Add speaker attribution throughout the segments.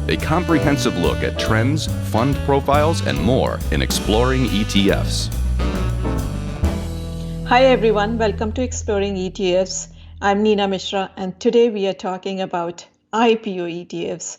Speaker 1: a comprehensive look at trends, fund profiles, and more in Exploring ETFs.
Speaker 2: Hi everyone, welcome to Exploring ETFs. I'm Neena Mishra, and today we are talking about IPO ETFs.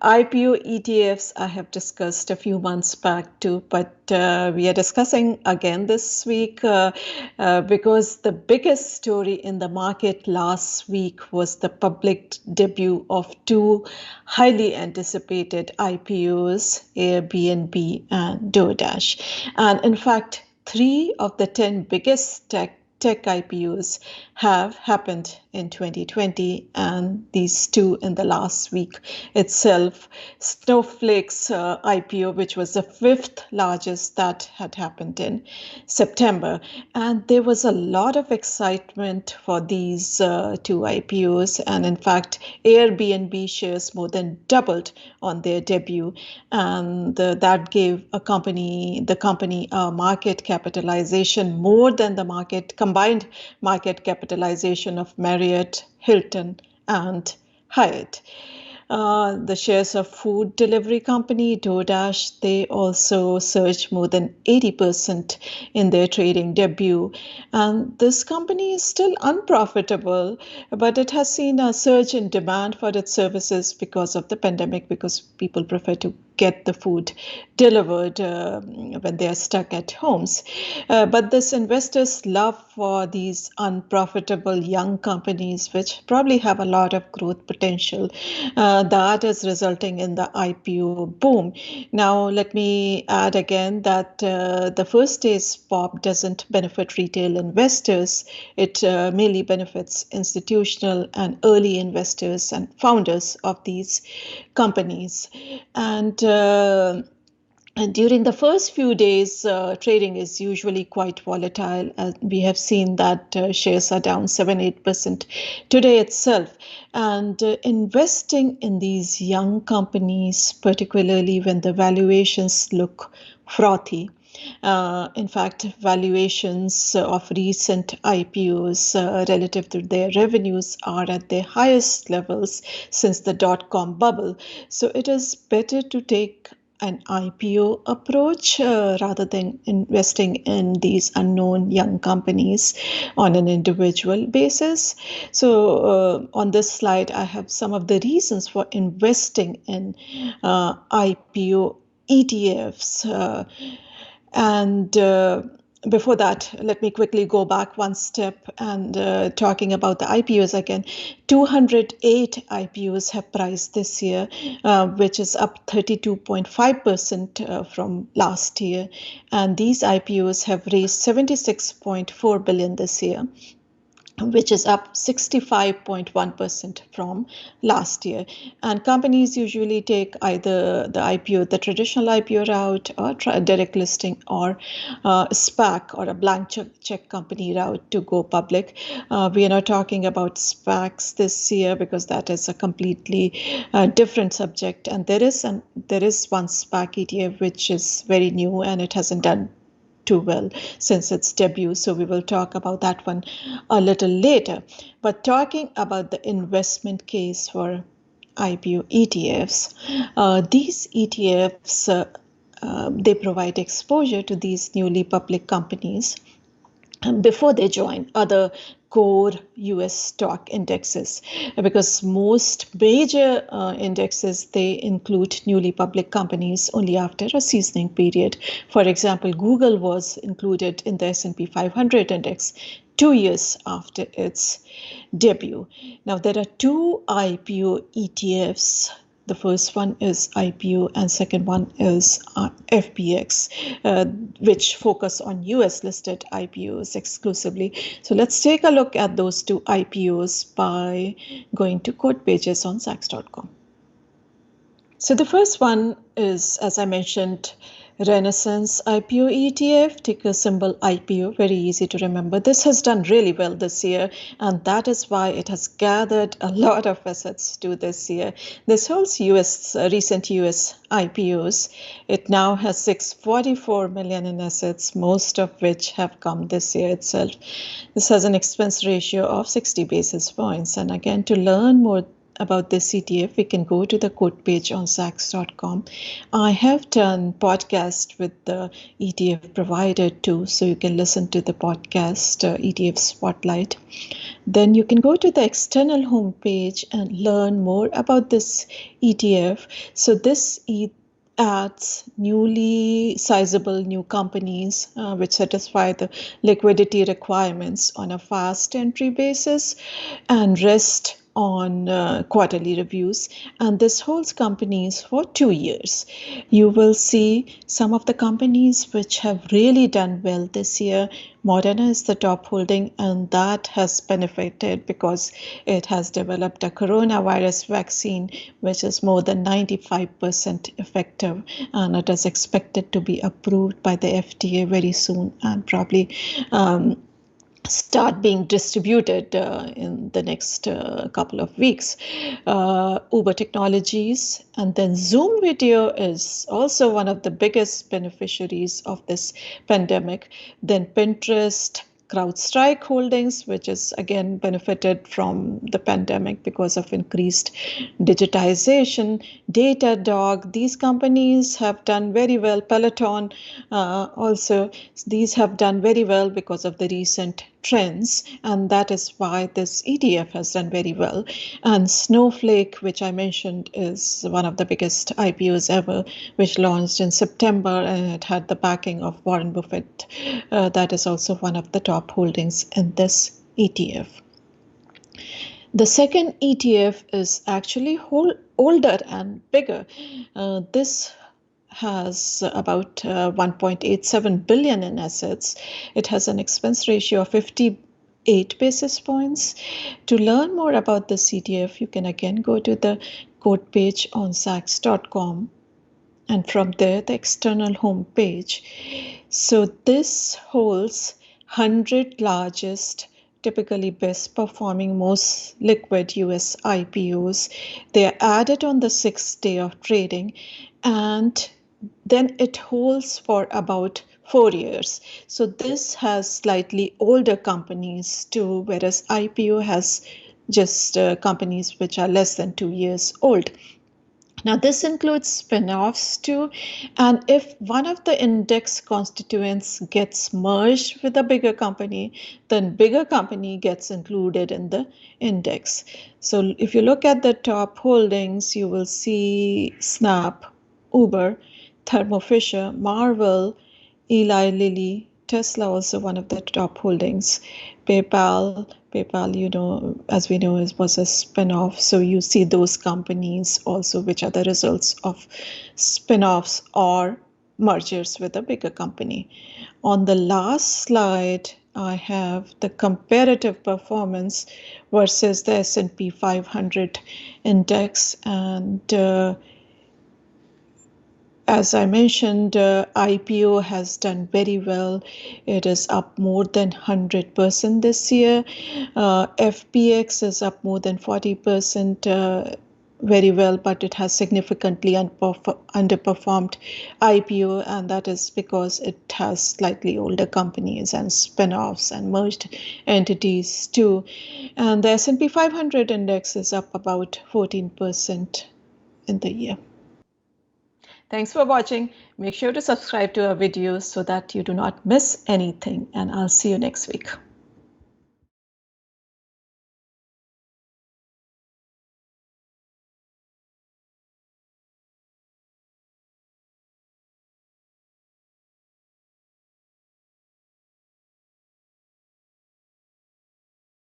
Speaker 2: IPO ETFs I have discussed a few months back too, but we are discussing again this week because the biggest story in the market last week was the public debut of two highly anticipated IPOs, Airbnb and DoorDash. And in fact, 3 of the 10 biggest tech IPOs have happened in 2020, and these two in the last week itself. Snowflake's IPO, which was the 5th largest that had happened in September. And there was a lot of excitement for these two IPOs. And in fact, Airbnb shares more than doubled on their debut. And that gave the company a market capitalization more than the combined market capitalization of Marriott, Hilton, and Hyatt. The shares of food delivery company DoorDash, they also surged more than 80% in their trading debut. And this company is still unprofitable, but it has seen a surge in demand for its services because of the pandemic, because people prefer to get the food delivered when they are stuck at homes. But this investors' love for these unprofitable young companies, which probably have a lot of growth potential, that is resulting in the IPO boom. Now, let me add again that the first day's pop doesn't benefit retail investors. It mainly benefits institutional and early investors and founders of these companies. And during the first few days, trading is usually quite volatile. We have seen that shares are down 7-8% today itself. And investing in these young companies, particularly when the valuations look frothy. In fact, valuations of recent IPOs relative to their revenues are at their highest levels since the dot-com bubble. So it is better to take an IPO approach rather than investing in these unknown young companies on an individual basis. So on this slide, I have some of the reasons for investing in IPO ETFs. Before that, let me quickly go back one step and talking about the IPOs again. 208 IPOs have priced this year, which is up 32.5% from last year. And these IPOs have raised $76.4 billion this year, which is up 65.1% from last year. And companies usually take either the traditional IPO route, or direct listing, or SPAC, or a blank check company route to go public. We are not talking about SPACs this year because that is a completely different subject. And there is one SPAC ETF which is very new and it hasn't done too well since its debut. So we will talk about that one a little later. But talking about the investment case for IPO ETFs, these ETFs, they provide exposure to these newly public companies before they join other core US stock indexes, because most major indexes, they include newly public companies only after a seasoning period. For example, Google was included in the S&P 500 index 2 years after its debut. Now, there are two IPO ETFs. The first one is IPO and second one is FPX, which focus on US listed IPOs exclusively. So let's take a look at those two IPOs by going to code pages on Zacks.com. So the first one is, as I mentioned, Renaissance IPO ETF, ticker symbol IPO, very easy to remember. This has done really well this year, and that is why it has gathered a lot of assets to this year. This holds recent US IPOs. It now has $644 million in assets, most of which have come this year itself. This has an expense ratio of 60 basis points. And again, to learn more about this ETF, we can go to the quote page on Zacks.com. I have done podcast with the ETF provider too, so you can listen to the podcast ETF Spotlight. Then you can go to the external homepage and learn more about this ETF. So this adds newly sizable new companies which satisfy the liquidity requirements on a fast entry basis and rest on quarterly reviews, and this holds companies for 2 years. You will see some of the companies which have really done well this year. Moderna is the top holding, and that has benefited because it has developed a coronavirus vaccine which is more than 95% effective, and it is expected to be approved by the FDA very soon and probably start being distributed in the next couple of weeks. Uber Technologies and then Zoom Video is also one of the biggest beneficiaries of this pandemic. Then Pinterest, CrowdStrike Holdings, which is again benefited from the pandemic because of increased digitization, Datadog, these companies have done very well. Peloton also, these have done very well because of the recent trends, and that is why this ETF has done very well. And Snowflake, which I mentioned, is one of the biggest IPOs ever, which launched in September, and it had the backing of Warren Buffett. That is also one of the top holdings in this ETF. The second ETF is actually older and bigger. This has about 1.87 billion in assets. It has an expense ratio of 58 basis points. To learn more about the ETF, you can again go to the quote page on Zacks.com, and from there the external home page. So this holds 100 largest, typically best performing, most liquid US IPOs. They are added on the 6th day of trading, and then it holds for about 4 years. So this has slightly older companies too, whereas IPO has just companies which are less than 2 years old. Now, this includes spin-offs too, and if one of the index constituents gets merged with a bigger company, then bigger company gets included in the index. So if you look at the top holdings, you will see Snap, Uber, Thermo Fisher, Marvel, Eli Lilly, Tesla, also one of the top holdings, PayPal, as we know, was a spin-off. So you see those companies also, which are the results of spin-offs or mergers with a bigger company. On the last slide, I have the comparative performance versus the S&P 500 index, and as I mentioned, IPO has done very well. It is up more than 100% this year. FPX is up more than 40%, very well, but it has significantly underperformed IPO, and that is because it has slightly older companies and spin-offs and merged entities too. And the S&P 500 index is up about 14% in the year. Thanks for watching. Make sure to subscribe to our videos so that you do not miss anything, and I'll see you next week.